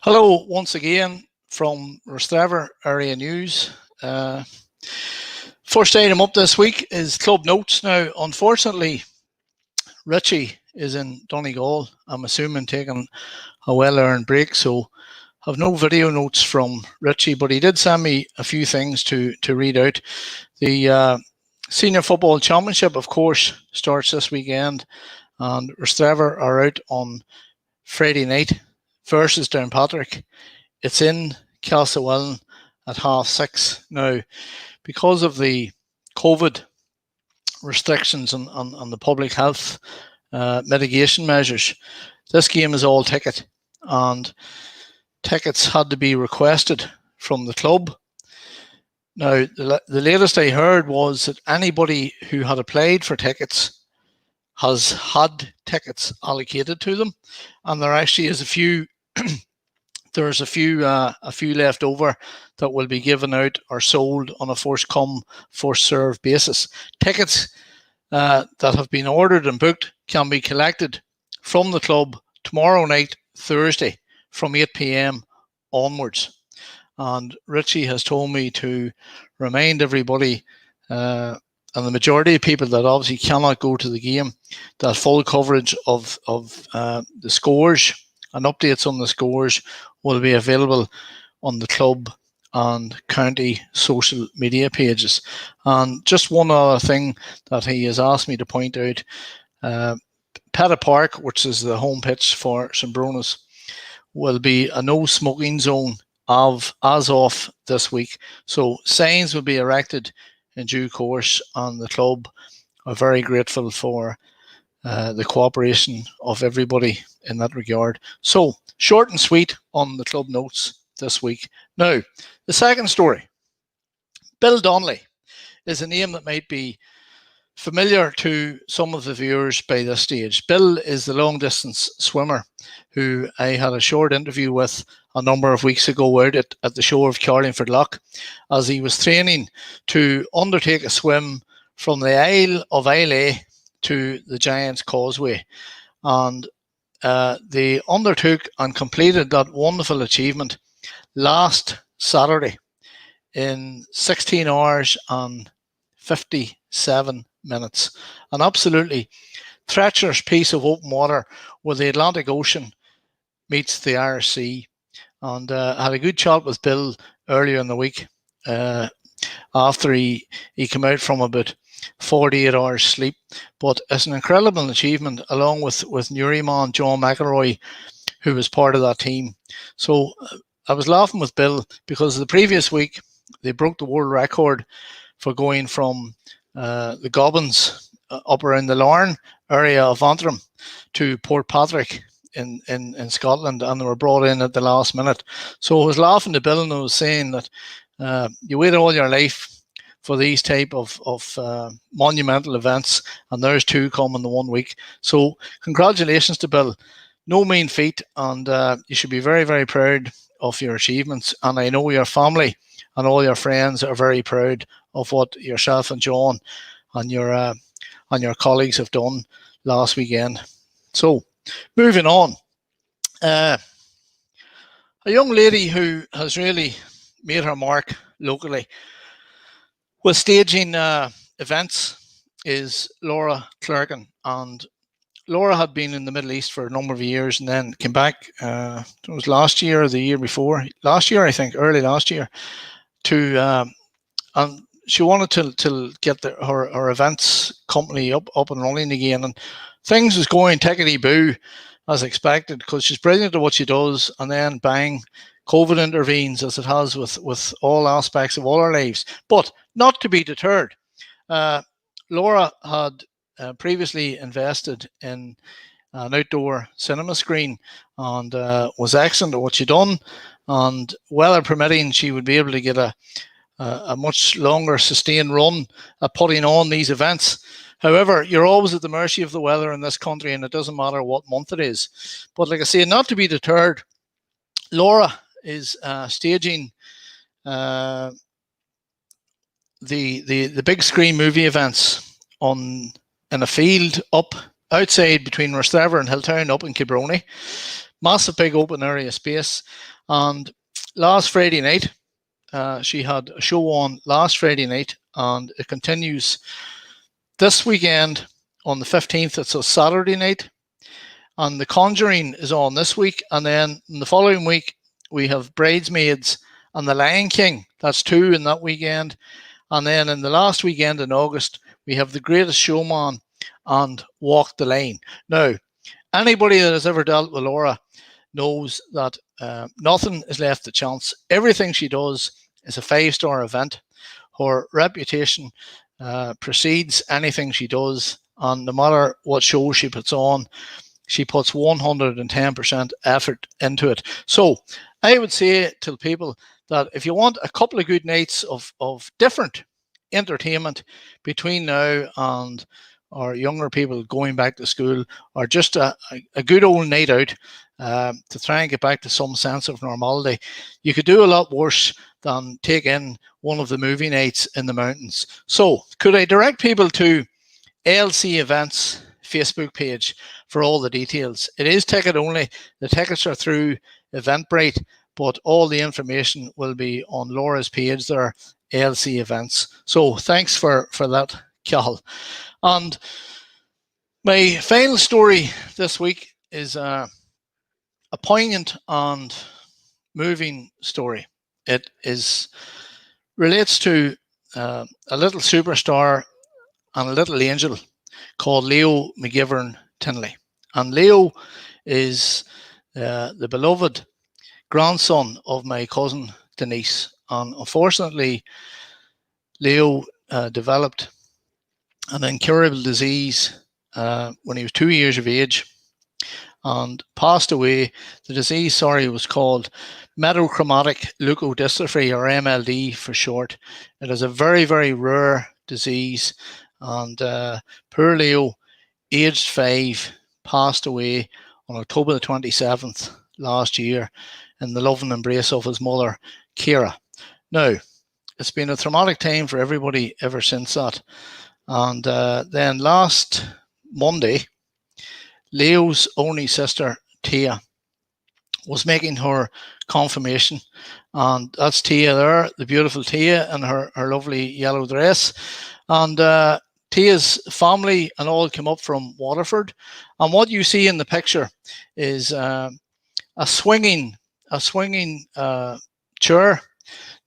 Hello once again from Rostrevor Area News. First item up this week is club notes. Now, unfortunately, Richie is in Donegal, I'm assuming taking a well-earned break, so I've no video notes from Richie, but he did send me a few things to read out. The Senior Football Championship, of course, starts this weekend, and Rostrevor are out on Friday night versus Downpatrick. It's in Castlewellan at 6:30. Now, because of the COVID restrictions and the public health mitigation measures, this game is all ticket, and tickets had to be requested from the club. Now, the latest I heard was that anybody who had applied for tickets has had tickets allocated to them, and there actually is a few there's a few left over that will be given out or sold on a first come, first served basis. Tickets that have been ordered and booked can be collected from the club tomorrow night, Thursday, from 8 p.m. onwards. And Richie has told me to remind everybody, and the majority of people that obviously cannot go to the game, that full coverage of the scores and updates on the scores will be available on the club and county social media pages. And just one other thing that he has asked me to point out, Petta Park, which is the home pitch for Sembronas, will be a no smoking zone as of this week. So signs will be erected in due course, and the club are very grateful for the cooperation of everybody in that regard. So short and sweet on the club notes this week. Now, the second story. Bill Donnelly is a name that might be familiar to some of the viewers by this stage. Bill is the long distance swimmer who I had a short interview with a number of weeks ago out at the shore of Carlingford Loch, as he was training to undertake a swim from the Isle of Islay to the Giant's Causeway. And they undertook and completed that wonderful achievement last Saturday in 16 hours and 57 minutes. An absolutely treacherous piece of open water where the Atlantic Ocean meets the Irish Sea. And I had a good chat with Bill earlier in the week after he came out from about 48 hours sleep. But it's an incredible achievement, along with Newryman John McElroy, who was part of that team. So I was laughing with Bill because the previous week they broke the world record for going from the Gobbins up around the Larne area of Antrim to Port Patrick in Scotland, and they were brought in at the last minute. So I was laughing to Bill, and I was saying that you wait all your life for these type of monumental events, and there's two coming in 1 week. So congratulations to Bill. No mean feat, and you should be very, very proud of your achievements. And I know your family and all your friends are very proud of what yourself and John and your colleagues have done last weekend. So moving on, a young lady who has really made her mark locally with staging events is Laura Clerkin. And Laura had been in the Middle East for a number of years and then came back, it was last year or the year before, last year I think, early last year, to and she wanted to get her events company up and running again, and things was going tickety-boo as expected, because she's brilliant at what she does, and then bang, COVID intervenes, as it has with all aspects of all our lives. But not to be deterred, Laura had previously invested in an outdoor cinema screen and was excellent at what she'd done, and weather permitting, she would be able to get a much longer sustained run at putting on these events. However, you're always at the mercy of the weather in this country, and it doesn't matter what month it is. But like I say, not to be deterred, Laura is staging the big screen movie events in a field up outside between Rostrevor and Hilltown up in Kilbrony. Massive big open area space, And last Friday night, she had a show on last Friday night, and it continues this weekend on the 15th. It's a Saturday night, and The Conjuring is on this week. And then in the following week, we have Bridesmaids and The Lion King. That's 2 in that weekend. And then in the last weekend in August, we have The Greatest Showman and Walk the Line. Now, anybody that has ever dealt with Laura knows that nothing is left to chance. Everything she does is a 5-star event. Her reputation precedes anything she does, and no matter what show she puts on, she puts 110% effort into it. So I would say to people that if you want a couple of good nights of different entertainment between now and our younger people going back to school, or just a good old night out to try and get back to some sense of normality, you could do a lot worse than take in one of the movie nights in the mountains. So could I direct people to ALC Events Facebook page for all the details? It is ticket only. The tickets are through Eventbrite, but all the information will be on Laura's page there, ALC Events. So thanks for that, Cathal. And my final story this week is a poignant and moving story. It relates to a little superstar and a little angel called Leo McGivern Tinley. And Leo is the beloved grandson of my cousin Denise. And unfortunately, Leo developed an incurable disease when he was 2 years of age and passed away. The disease, was called metachromatic leukodystrophy, or MLD for short. It is a very, very rare disease, and poor Leo, aged 5, passed away on October the 27th last year in the loving embrace of his mother, Ciara. Now, it's been a traumatic time for everybody ever since that. And then last Monday, Leo's only sister, Tia, was making her confirmation. And that's Tia there, the beautiful Tia in her lovely yellow dress. And Tia's family and all came up from Waterford. And what you see in the picture is a swinging chair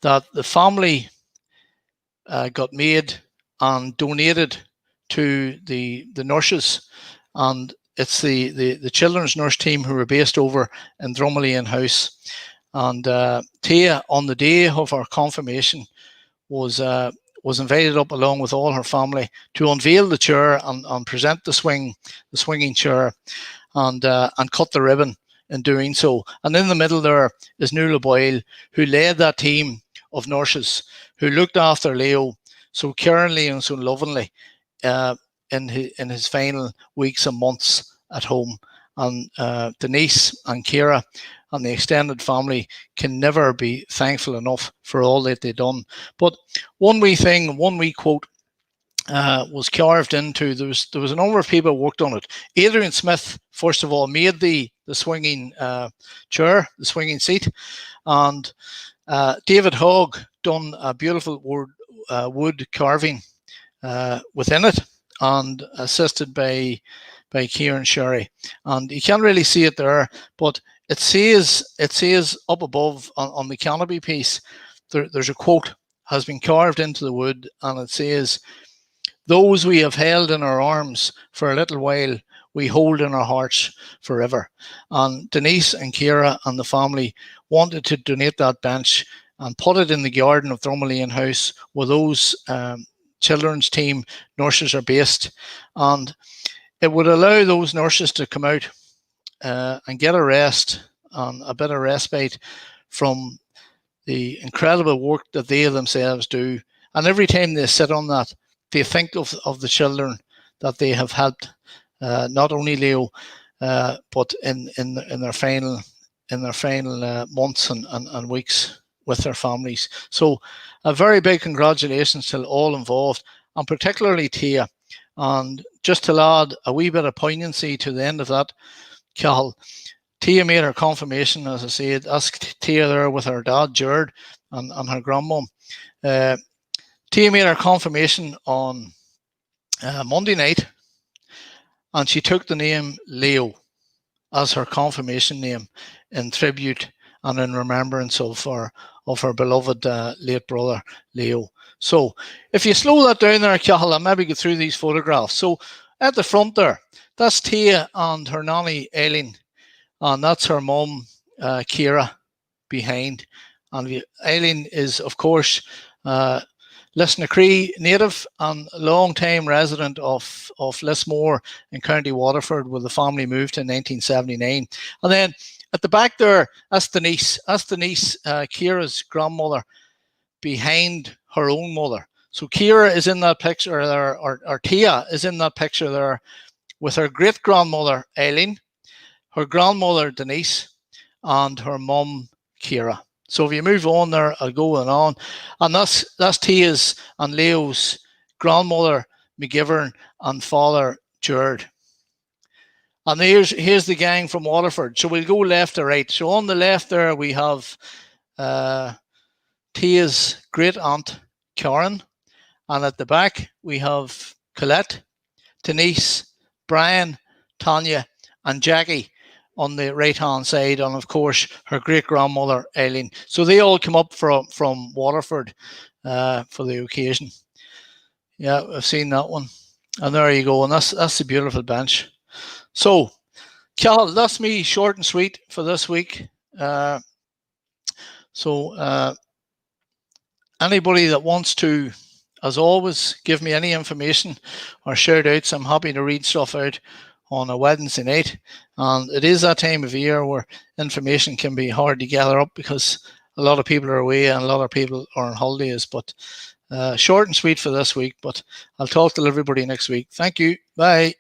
that the family got made and donated to the nurses, and it's the children's nurse team who were based over in Donnelly House. And Tia, on the day of her confirmation, was invited up along with all her family to unveil the chair and present the swinging chair, and cut the ribbon in doing so. And in the middle there is Nuala Boyle, who led that team of nurses who looked after Leo so caringly and so lovingly in his final weeks and months at home. And Denise and Ciara and the extended family can never be thankful enough for all that they've done. But one wee quote was carved into. There was a number of people who worked on it. Adrian Smith, first of all, made the swinging chair, the swinging seat, and David Hogg done a beautiful wood carving within it, and assisted by Kieran Sherry. And you can't really see it there, but it says up above on the canopy piece, there's a quote has been carved into the wood, and it says, "Those we have held in our arms for a little while, we hold in our hearts forever." And Denise and Ciara and the family wanted to donate that bench and put it in the garden of Drummellian House, where those children's team nurses are based. And it would allow those nurses to come out and get a rest and a bit of respite from the incredible work that they themselves do. And every time they sit on that, they think of the children that they have helped, not only Leo, but in their final months and weeks with their families. So a very big congratulations to all involved, and particularly Tia. And just to add a wee bit of poignancy to the end of that, Cathal, Tia made her confirmation, as I said. That's Tia there with her dad, Jared, and her grandmum. Tia made her confirmation on Monday night, and she took the name Leo as her confirmation name in tribute and in remembrance of her beloved late brother, Leo. So if you slow that down there, Cathal, I'll maybe go through these photographs. So at the front there, that's Tia and her nanny, Aileen, and that's her mum, Ciara, behind. And Aileen is, of course, Lisnacree native and long-time resident of Lismore in County Waterford, where the family moved in 1979. And then at the back there, that's Denise. That's Denise, Ciara's grandmother, behind her own mother. So Ciara is in that picture there, or Tia is in that picture there with her great-grandmother, Aileen, her grandmother, Denise, and her mum, Ciara. So if you move on there, I'll go on. And that's Tia's and Leo's grandmother, McGivern, and father, Jared. And here's the gang from Waterford. So we'll go left to right. So on the left there, we have Tia's great-aunt, Karen. And at the back, we have Colette, Denise, Brian, Tanya, and Jackie on the right-hand side, and of course her great-grandmother, Aileen. So they all come up from Waterford for the occasion. Yeah, I've seen that one. And there you go, and that's a beautiful bench. So, Cathal, that's me, short and sweet for this week. Anybody that wants to, as always, give me any information or shout outs, I'm happy to read stuff out on a Wednesday night. And it is that time of year where information can be hard to gather up because a lot of people are away and a lot of people are on holidays. But short and sweet for this week, but I'll talk to everybody next week. Thank you. Bye.